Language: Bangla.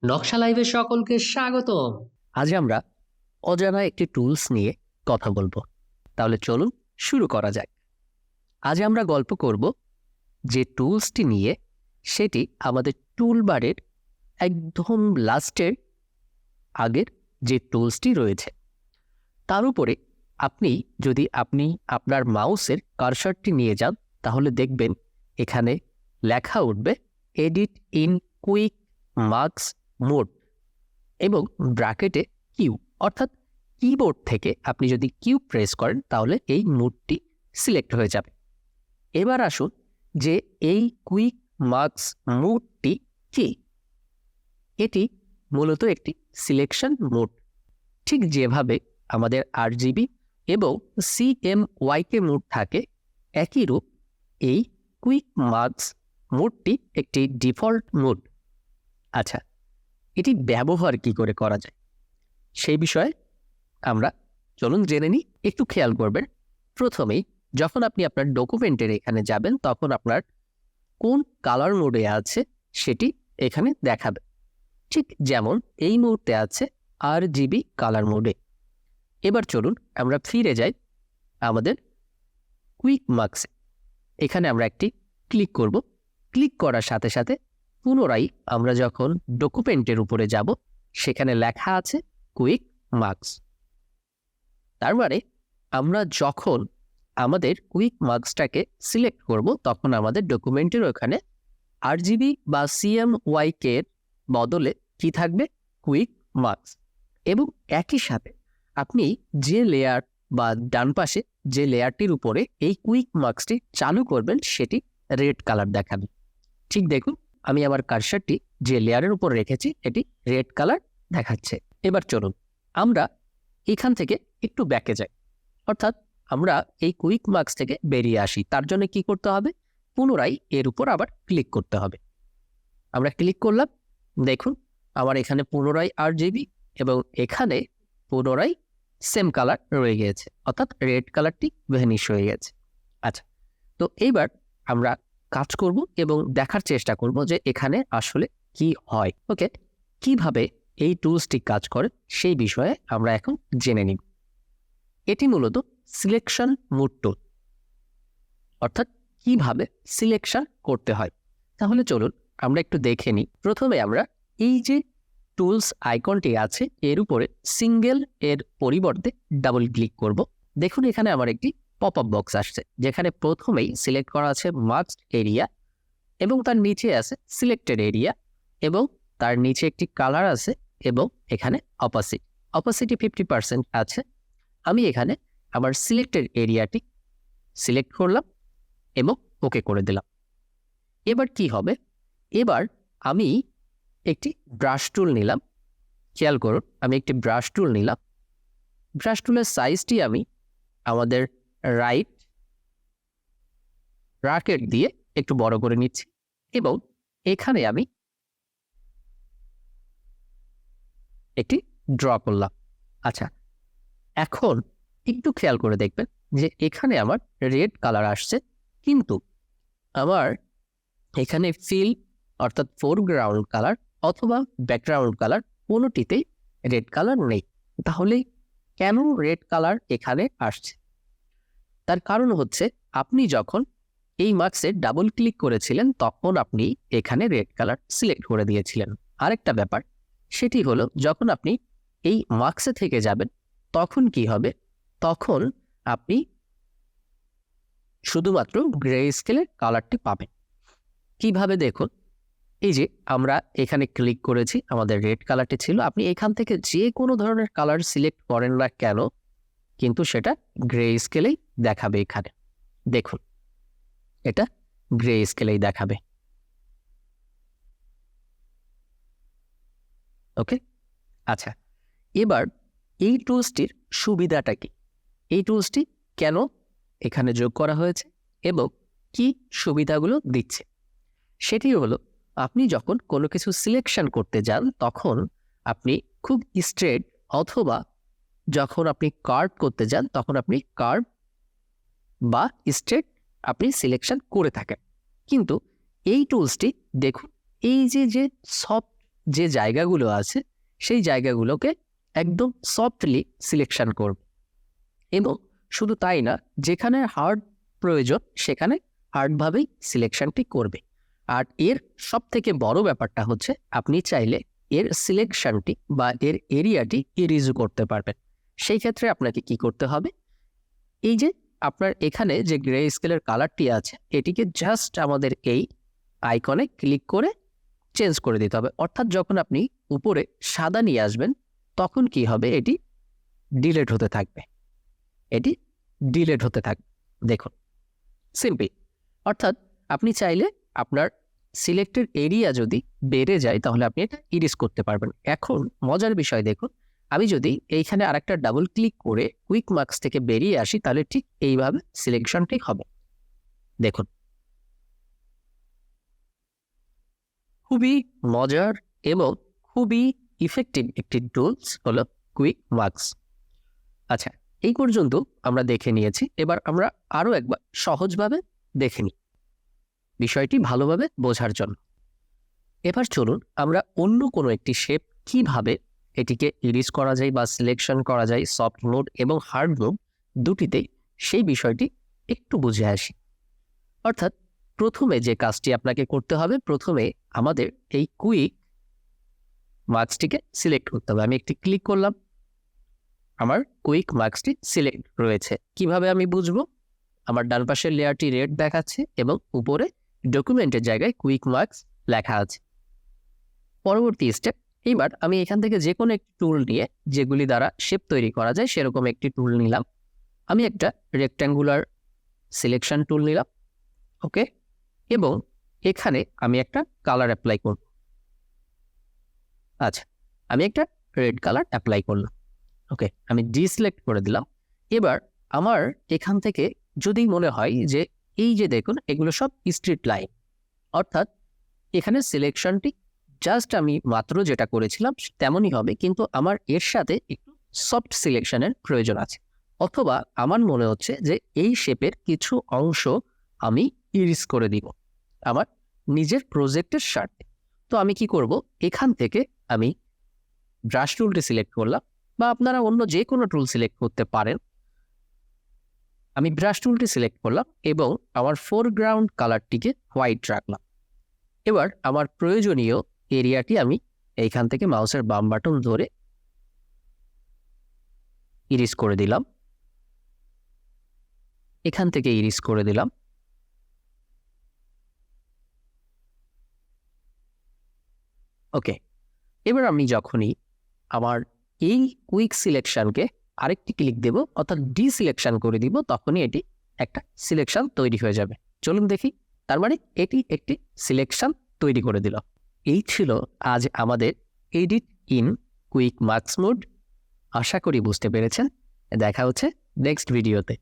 নকশা লাইভে সকলকে স্বাগতম। আজ আমরা অজানা একটি টুলস নিয়ে কথা বলবো। তাহলে চলুন শুরু করা যাক। আজ আমরা গল্প করব যে টুলসটি নিয়ে, সেটি আমাদের টুলবারের একদম লাস্টের আগের যে টুলসটি রয়েছে তার উপরে যদি আপনি আপনার মাউসের কার্সারটি নিয়ে যান, তাহলে দেখবেন এখানে লেখা উঠবে edit in quick marks mode এবং ব্র্যাকেটে কিউ, অর্থাৎ কিবোর্ড থেকে আপনি যদি কিউ প্রেস করেন তাহলে এই মোডটি সিলেক্ট হয়ে যাবে। এবার আসুন যে এই কুইক মার্কস মোডটি কি। এটি মূলত একটি সিলেকশন মোড। ঠিক যেভাবে আমাদের আরজিবি এবং সিএমওয়াইকে মোড থাকে, একই রূপ এই কুইক মার্কস মোডটি একটি ডিফল্ট মোড। আচ্ছা, এটি ব্যবহার কি করে করা যায় সেই বিষয়ে আমরা চলুন জেনে নিই। একটু খেয়াল করবেন, প্রথমেই যখন আপনি আপনার ডকুমেন্টের এখানে যাবেন তখন আপনার কোন কালার মোডে আছে সেটি এখানে দেখাবে। ঠিক যেমন এই মুহূর্তে আছে আরজিবি কালার মোডে। এবার চলুন আমরা ফিরে যাই আমাদের কুইক মার্কসে। এখানে আমরা একটি ক্লিক করব। ক্লিক করার সাথে সাথে পুনরায় আমরা যখন ডকুমেন্টের উপরে যাব, সেখানে লেখা আছে কুইক মার্কস। তার মানে আমরা যখন আমাদের কুইক মার্কসটাকে সিলেক্ট করব তখন আমাদের ডকুমেন্টের ওখানে আরজিবি বা সিএমওয়াইকে এর বদলে কি থাকবে, কুইক মার্কস। এবং একই সাথে আপনি যে লেয়ার বা ডান পাশে যে লেয়ারটির উপরে এই কুইক মার্কসটি চালু করবেন সেটি রেড কালার দেখাবে। ঠিক দেখুন, আমি আমার কার্সারটি যে লেয়ারের উপর রেখেছি এটি রেড কালার দেখাচ্ছে। এবার চলুন আমরা এখান থেকে একটু ব্যাকে যাই, অর্থাৎ আমরা এই কুইক মার্কস থেকে বেরিয়ে আসি। তার জন্য কি করতে হবে, পুনরায় এর উপর আবার ক্লিক করতে হবে। আমরা ক্লিক করলাম, দেখুন আমার এখানে পুনরায় আরজিবি এবং এখানে পুনরায় সেম কালার রয়ে গিয়েছে, অর্থাৎ রেড কালারটি ভ্যানিশ হয়ে গেছে। আচ্ছা, তো এইবার আমরা কাজ করব এবং দেখার চেষ্টা করব যে এখানে আসলে কি হয়। ওকে, কিভাবে এই টুলসটি কাজ করে সেই বিষয়ে আমরা এখন জেনে নিব। এটি মূলত সিলেকশন মোড টুল, অর্থাৎ কিভাবে সিলেকশন করতে হয়। তাহলে চলুন আমরা একটু দেখে নিই। প্রথমে আমরা এই যে টুলস আইকনটি আছে এর উপরে সিঙ্গেল এর পরিবর্তে ডাবল ক্লিক করব। দেখুন এখানে আমার একটি পপ আপ বক্স আসছে, যেখানে প্রথমেই সিলেক্ট করা আছে মার্কড এরিয়া এবং তার নিচে আছে সিলেক্টেড এরিয়া এবং তার নিচে একটি কালার আছে এবং এখানে অপাসিটি 50% আছে। আমি এখানে আমার সিলেক্টেড এরিয়াটি সিলেক্ট করলাম এবং ওকে করে দিলাম। এবার কি হবে, এবার আমি একটি ব্রাশ টুল নিলাম। খেয়াল করুন, আমি একটি ব্রাশ টুল নিলাম। ব্রাশ টুলের সাইজটি আমি আমাদের রাইট ব্র্যাকেট দিয়ে একটু বড় করে নিচ্ছি এবং এখানে আমি একটি ড্র করলাম। আচ্ছা, এখন একটু খেয়াল করে দেখবেন যে এখানে আমার রেড কালার আসছে, কিন্তু আমার এখানে ফিল অর্থাৎ ফোরগ্রাউন্ড কালার অথবা ব্যাকগ্রাউন্ড কালার কোনোটিতেই রেড কালার নেই। তাহলে কেন রেড কালার এখানে আসছে? তার কারণ হচ্ছে আপনি যখন এই মার্কসে ডাবল ক্লিক করেছিলেন তখন আপনি এখানে রেড কালার সিলেক্ট করে দিয়েছিলেন। আরেকটা ব্যাপার, সেটি হলো যখন আপনি এই মার্কসে থেকে যাবেন তখন কি হবে, তখন আপনি শুধুমাত্র গ্রে স্কেলের কালারটি পাবেন। কিভাবে দেখুন, এই যে আমরা এখানে ক্লিক করেছি, আমাদের রেড কালারটি ছিল। আপনি এখান থেকে যে কোনো ধরনের কালার সিলেক্ট করেন না কেন, কিন্তু সেটা গ্রে স্কেলেই দেখাবে। এখানে দেখুন এটা গ্রে স্কেলেই দেখাবে। ওকে, আচ্ছা, এবার এই টুলসটির সুবিধাটা কি, এই টুলসটি কেন এখানে যোগ করা হয়েছে এবং কি সুবিধাগুলো দিচ্ছে, সেটি হলো আপনি যখন কোনো কিছু সিলেকশন করতে যান তখন আপনি খুব স্ট্রেট, অথবা যখন আপনি কার্ভ করতে যান তখন আপনি কার্ভ বা স্ট্রেট আপনি সিলেকশন করে থাকেন। কিন্তু এই টুলসটি দেখুন, এই যে সফট যে জায়গাগুলো আছে সেই জায়গাগুলোকে একদম সফটলি সিলেকশন করবে, এবং শুধু তাই না, যেখানে হার্ড প্রয়োজন সেখানে হার্ডভাবেই সিলেকশনটি করবে। আর এর সব থেকে বড় ব্যাপারটা হচ্ছে আপনি চাইলে এর সিলেকশনটি বা এর এরিয়াটি ইরেজও করতে পারবেন। সেই ক্ষেত্রে আপনাকে কি করতে হবে, এই যে আপনার এখানে যে গ্রে স্কেলের কালারটি আছে এটিকে জাস্ট আমাদের এই আইকনে ক্লিক করে চেঞ্জ করে দিতে হবে। অর্থাৎ যখন আপনি উপরে সাদা নিয়ে আসবেন তখন কি হবে, এটি ডিলেট হতে থাকবে, এটি ডিলেট হতে থাকবে। দেখুন, সিম্পল। অর্থাৎ আপনি চাইলে আপনার সিলেক্টেড এরিয়া যদি বেড়ে যায় তাহলে আপনি এটা ইরেজ করতে পারবেন। এখন মজার বিষয় দেখুন, আমি যদি এইখানে আরেকটা ডাবল ক্লিক করে কুইক মার্কস থেকে বেরিয়ে আসি তাহলে ঠিক এইভাবে সিলেকশনটি হবে। দেখুন, খুবই মজার এবং খুবই ইফেক্টিভ একটি টুলস হলো কুইক মার্কস। আচ্ছা, এই পর্যন্ত আমরা দেখে নিয়েছি। এবার আমরা আরও একবার সহজভাবে দেখে নিই বিষয়টি ভালোভাবে বোঝার জন্য। এবার চলুন আমরা অন্য কোনো একটি শেপ কিভাবে এটিকে ইরেজ করা যায় বা সিলেকশন করা যায় সফট মোড এবং হার্ড মোড দুটিতেই, সেই বিষয়টি একটু বুঝে আসি। অর্থাৎ প্রথমে যে কাজটি আপনাকে করতে হবে, প্রথমে আমাদের এই কুইক মার্কসটিকে সিলেক্ট করতে হবে। আমি একটি ক্লিক করলাম, আমার কুইক মার্কসটি সিলেক্ট রয়েছে। কিভাবে আমি বুঝবো? আমার ডান পাশের লেয়ারটি রেড দেখাচ্ছে এবং উপরে ডকুমেন্টের জায়গায় কুইক মার্কস লেখা আছে। পরবর্তী স্টেপ, এইবার আমি এখান থেকে যে কোনো একটি টুল নিয়ে, যেগুলি দ্বারা শেপ তৈরি করা যায় সেরকম একটি টুল নিলাম। আমি একটা রেক্ট্যাঙ্গুলার সিলেকশন টুল নিলাম, ওকে, এবং এখানে আমি একটা কালার অ্যাপ্লাই করব। আচ্ছা, আমি একটা রেড কালার অ্যাপ্লাই করলাম, ওকে, আমি ডিসিলেক্ট করে দিলাম। এবার আমার এখান থেকে যদি মনে হয় যে এই যে দেখুন এগুলো সব স্ট্রিট লাইন, অর্থাৎ এখানে সিলেকশনটি জাস্ট আমি মাত্র যেটা করেছিলাম তেমনই হবে, কিন্তু আমার এর সাথে একটু সফট সিলেকশনের প্রয়োজন আছে। অথবা আমার মনে হচ্ছে যে এই শেপের কিছু অংশ আমি ইরেজ করে দিব আমার নিজের প্রজেক্টের স্বার্থে। তো আমি কি করব, এখান থেকে আমি ব্রাশ টুলটি সিলেক্ট করলাম, বা আপনারা অন্য যে কোনো টুল সিলেক্ট করতে পারেন। আমি ব্রাশ টুলটি সিলেক্ট করলাম এবং আমার ফোরগ্রাউন্ড কালারটিকে হোয়াইট রাখলাম। এবার আমার প্রয়োজনীয় এরিয়াটি আমি এইখান থেকে মাউসের বাম বাটন ধরে ইরেজ করে দিলাম, এখান থেকে ইরেজ করে দিলাম। ওকে, এবার আমি যখনই আমার এই কুইক সিলেকশনকে আরেকটি ক্লিক দেব, অর্থাৎ ডিসিলেকশন করে দিব, তখনই এটি একটা সিলেকশন তৈরি হয়ে যাবে। চলুন দেখি। তার মানে এটি একটি সিলেকশন তৈরি করে দিল। এই ছিল আজ আমাদের edit in quick marks mode. আশা করি বুঝতে পেরেছেন। দেখা হচ্ছে নেক্সট ভিডিওতে।